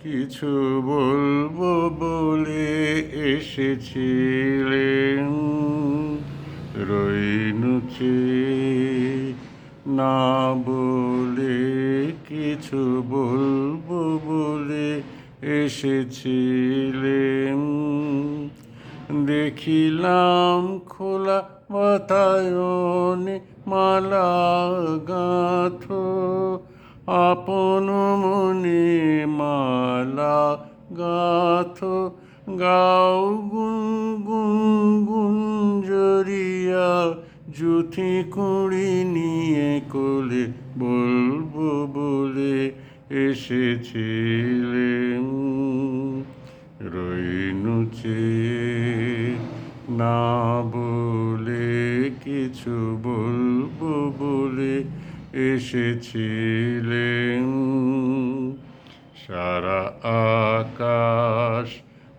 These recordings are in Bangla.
কিছু বলবো বলে এসেছিলেন, রইনুচে না বলে। কিছু বলবো বলে এসেছিলেন, দেখিলাম খোলা বাতায়নে মালা গাঁথো, আপন মনে মালা গাঁথো। গাও গুন গুন গুঞ্জরিয়া, জুথি কুড়ি নিয়ে কোলে, বলবো বলে এসেছিলেন, রইনুচে না বলে। কিছু বলবো বলে এসেছিলেন। সারা আকাশ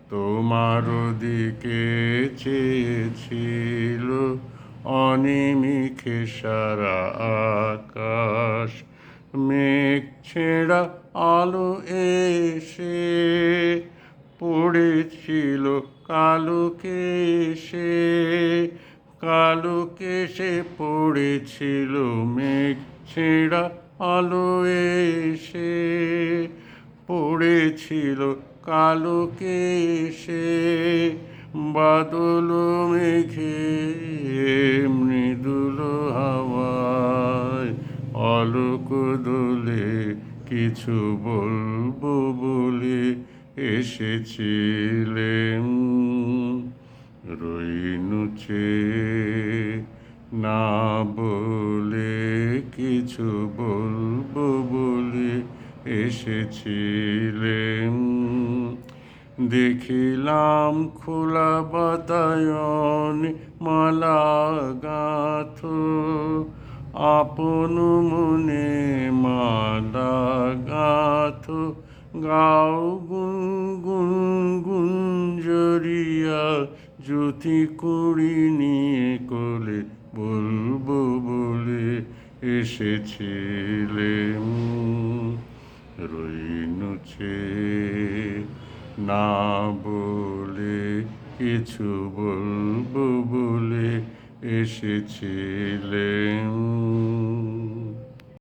তোমার দিকে চেয়েছিল, অনিমিষে সারা আকাশ। মেঘ ছেঁড়া আলো এসে পড়েছিল কালো কেশে, কালো কেশে পড়েছিল। মেঘ ছেঁড়া আলো এসে পড়েছিল কালো কেশে, বাদল মেঘে মৃদুল হাওয়ায় অলোক দোলে। কিছু বলবো বলে এসেছিলেন, রইনুচে না বলে। কিছু বলবো বলে এসেছিলেন, দেখিলাম খোলা বাতায়নে মালা গাঁথো, আপন মনে মালা গাঁথো। গাও গুন গুন গুঞ্জরিয়া, জুথি কুড়ি নিয়ে কোলে, বলবো বলে এসেছিলেন, রইনুচে না বলে। কিছু বলবো বলে এসেছিলেন।